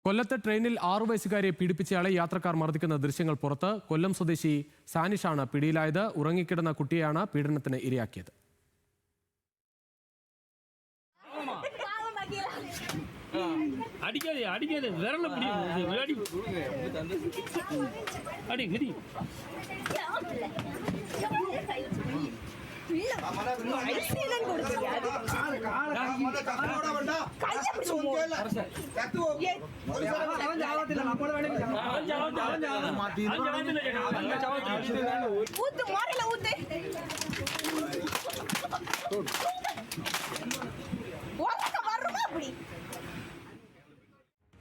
കൊല്ലത്തെ ട്രെയിനിൽ 6 വയസ്സുകാരിയെ പീഡിപ്പിച്ചയാളെ യാത്രക്കാർ മർദ്ദിക്കുന്ന ദൃശ്യങ്ങൾ പുറത്ത്. കൊല്ലം സ്വദേശി സാനിഷാണ് പിടിയിലായത്. ഉറങ്ങിക്കിടന്ന കുട്ടിയെയാണ് പീഡനത്തിന് ഇരയാക്കിയത്.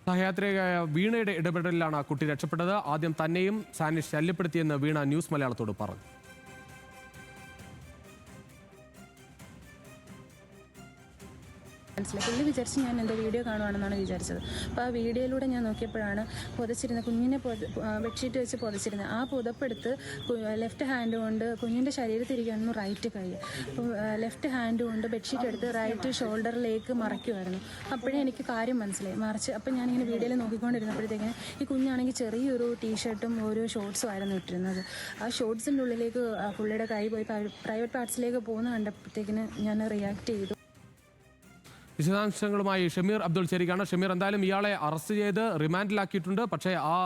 സഹയാത്രികയായ വീണയുടെ ഇടപെടലിലാണ് കുട്ടി രക്ഷപ്പെട്ടത്. ആദ്യം തന്നെയും സാനിഷ് ശല്യപ്പെടുത്തിയെന്ന് വീണ ന്യൂസ് മലയാളത്തോട് പറഞ്ഞു. പുള്ളി വിചാരിച്ച് ഞാൻ എൻ്റെ വീഡിയോ കാണുവാണെന്നാണ് വിചാരിച്ചത്. അപ്പോൾ ആ വീഡിയോയിലൂടെ ഞാൻ നോക്കിയപ്പോഴാണ് പുതച്ചിരുന്ന കുഞ്ഞിനെ ബെഡ്ഷീറ്റ് വെച്ച് പുതച്ചിരുന്നത്. ആ പുതപ്പെടുത്ത് ലെഫ്റ്റ് ഹാൻഡ് കൊണ്ട് കുഞ്ഞിൻ്റെ ശരീരത്തിരിക്കുകയായിരുന്നു റൈറ്റ് കൈ. അപ്പോൾ ലെഫ്റ്റ് ഹാൻഡ് കൊണ്ട് ബെഡ്ഷീറ്റ് എടുത്ത് റൈറ്റ് ഷോൾഡറിലേക്ക് മറയ്ക്കുമായിരുന്നു. അപ്പോഴേ എനിക്ക് കാര്യം മനസ്സിലായി. അപ്പം ഞാനിങ്ങനെ വീഡിയോയിൽ നോക്കിക്കൊണ്ടിരുന്നപ്പോഴത്തേക്കിന് ഈ കുഞ്ഞാണെങ്കിൽ ചെറിയൊരു ടീഷർട്ടും ഒരു ഷോർട്സും ആയിരുന്നു ഇട്ടിരുന്നത്. ആ ഷോർട്സിൻ്റെ ഉള്ളിലേക്ക് പുള്ളിയുടെ കൈ പോയി പ്രൈവറ്റ് പാർട്സിലേക്ക് പോകുന്ന കണ്ടപ്പോഴത്തേക്കിന് ഞാൻ റിയാക്ട് ചെയ്തു. വിശദാംശങ്ങളുമായി ഷമീർ അബ്ദുൾ ചേരുകയാണ്. ഷമീർ, എന്തായാലും ഇയാളെ അറസ്റ്റ് ചെയ്ത് റിമാൻഡിലാക്കിയിട്ടുണ്ട്. പക്ഷേ ആ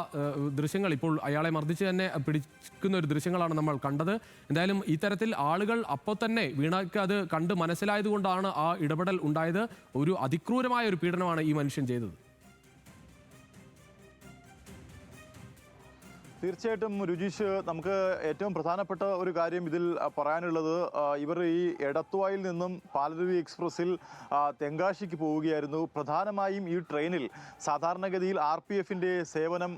ദൃശ്യങ്ങൾ ഇപ്പോൾ അയാളെ മർദ്ദിച്ച് തന്നെ പിടിക്കുന്ന ഒരു ദൃശ്യങ്ങളാണ് നമ്മൾ കണ്ടത്. എന്തായാലും ഇത്തരത്തിൽ ആളുകൾ അപ്പോൾ തന്നെ വീണയ്ക്ക് അത് കണ്ട് മനസ്സിലായതുകൊണ്ടാണ് ആ ഇടപെടൽ ഉണ്ടായത്. ഒരു അതിക്രൂരമായ ഒരു പീഡനമാണ് ഈ മനുഷ്യൻ ചെയ്തത്. തീർച്ചയായിട്ടും രുചീഷ്, നമുക്ക് ഏറ്റവും പ്രധാനപ്പെട്ട ഒരു കാര്യം ഇതിൽ പറയാനുള്ളത്, ഇവർ ഈ എടത്വായിൽ നിന്നും പാലരുവി എക്സ്പ്രസ്സിൽ തെങ്കാശിക്ക് പോവുകയായിരുന്നു. പ്രധാനമായും ഈ ട്രെയിനിൽ സാധാരണഗതിയിൽ RPFൻ്റെ സേവനം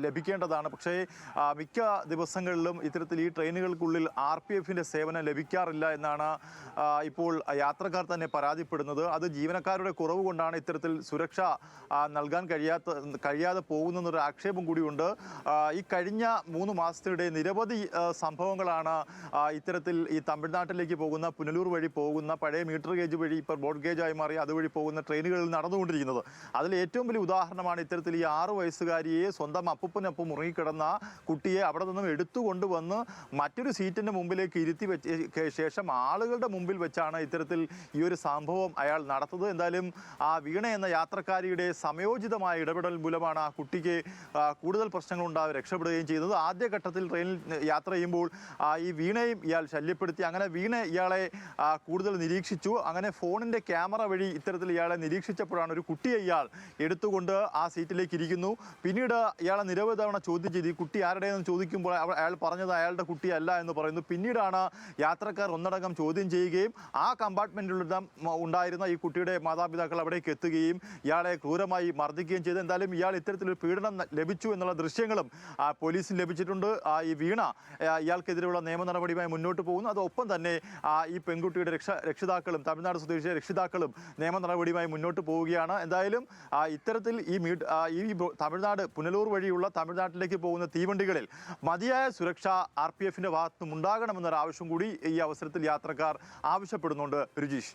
ലഭിക്കേണ്ടതാണ്. പക്ഷേ മിക്ക ദിവസങ്ങളിലും ഇത്തരത്തിൽ ഈ ട്രെയിനുകൾക്കുള്ളിൽ RPFൻ്റെ സേവനം ലഭിക്കാറില്ല എന്നാണ് ഇപ്പോൾ യാത്രക്കാർ തന്നെ പരാതിപ്പെടുന്നത്. അത് ജീവനക്കാരുടെ കുറവ് കൊണ്ടാണ് ഇത്തരത്തിൽ സുരക്ഷ നൽകാൻ കഴിയാതെ പോകുന്നൊരു ആക്ഷേപം കൂടിയുണ്ട്. ഈ കഴിഞ്ഞ 3 മാസത്തിനിടെ നിരവധി സംഭവങ്ങളാണ് ഇത്തരത്തിൽ ഈ തമിഴ്നാട്ടിലേക്ക് പോകുന്ന പുനലൂർ വഴി പോകുന്ന പഴയ മീറ്റർ ഗേജ് വഴി ഇപ്പോൾ ബോട്ട് ഗേജായി മാറി അതുവഴി പോകുന്ന ട്രെയിനുകളിൽ നടന്നുകൊണ്ടിരിക്കുന്നത്. അതിൽ ഏറ്റവും വലിയ ഉദാഹരണമാണ് ഇത്തരത്തിൽ ഈ 6 വയസ്സുകാരിയെ സ്വന്തം അപ്പൂപ്പനൊപ്പം മുറുകിക്കിടന്ന കുട്ടിയെ അവിടെ നിന്നും എടുത്തുകൊണ്ടുവന്ന് മറ്റൊരു സീറ്റിൻ്റെ മുമ്പിലേക്ക് ഇരുത്തി വെച്ച ശേഷം ആളുകളുടെ മുമ്പിൽ വെച്ചാണ് ഇത്തരത്തിൽ ഈ ഒരു സംഭവം അയാൾ നടത്തുന്നത്. എന്തായാലും ആ വീണ എന്ന യാത്രക്കാരിയുടെ സമയോചിതമായ ഇടപെടൽ മൂലമാണ് ആ കുട്ടിക്ക് കൂടുതൽ പ്രശ്നങ്ങളുണ്ടായി രക്ഷപ്പെടുകയും ചെയ്തത്. ആദ്യഘട്ടത്തിൽ ട്രെയിനിൽ യാത്ര ചെയ്യുമ്പോൾ ഈ വീണയും ഇയാൾ ശല്യപ്പെടുത്തി. അങ്ങനെ വീണ ഇയാളെ കൂടുതൽ നിരീക്ഷിച്ചു. അങ്ങനെ ഫോണിൻ്റെ ക്യാമറ വഴി ഇത്തരത്തിൽ ഇയാളെ നിരീക്ഷിച്ചപ്പോഴാണ് ഒരു കുട്ടിയെ ഇയാൾ എടുത്തുകൊണ്ട് ആ സീറ്റിലേക്ക് ഇരിക്കുന്നു. പിന്നീട് ഇയാളെ നിരവധി തവണ ചോദ്യം ചെയ്തു. ഈ കുട്ടി ആരുടെയെന്ന് ചോദിക്കുമ്പോൾ അയാൾ പറഞ്ഞത് അയാളുടെ കുട്ടിയല്ല എന്ന് പറയുന്നു. പിന്നീടാണ് യാത്രക്കാർ ഒന്നടങ്കം ചോദ്യം ചെയ്യുകയും ആ കമ്പാർട്ട്മെൻറ്റിൽ ഉണ്ടായിരുന്ന ഈ കുട്ടിയുടെ മാതാപിതാക്കൾ അവിടേക്ക് എത്തുകയും ഇയാളെ ക്രൂരമായി മർദ്ദിക്കുകയും ചെയ്തു. എന്തായാലും ഇയാൾ ഇത്തരത്തിലൊരു പീഡനം ലഭിച്ചു എന്നുള്ള ദൃശ്യങ്ങളും പോലീസിന് ലഭിച്ചിട്ടുണ്ട്. ഈ വീണ ഇയാൾക്കെതിരെയുള്ള നിയമ നടപടിയുമായി മുന്നോട്ട് പോകുന്നു. അതൊപ്പം തന്നെ ഈ പെൺകുട്ടിയുടെ രക്ഷിതാക്കളും തമിഴ്നാട് സ്വദേശിയ രക്ഷിതാക്കളും നിയമ നടപടിയുമായി മുന്നോട്ട് പോവുകയാണ്. എന്തായാലും ഇത്തരത്തിൽ ഈ തമിഴ്നാട് പുനലൂർ വഴിയുള്ള തമിഴ്നാട്ടിലേക്ക് പോകുന്ന തീവണ്ടികളിൽ മതിയായ സുരക്ഷ RPFൻ്റെ ഭാഗത്തുനിന്നും ഉണ്ടാകണമെന്നൊരു ആവശ്യം കൂടി ഈ അവസരത്തിൽ യാത്രക്കാർ ആവശ്യപ്പെടുന്നുണ്ട്. രുചീഷ്.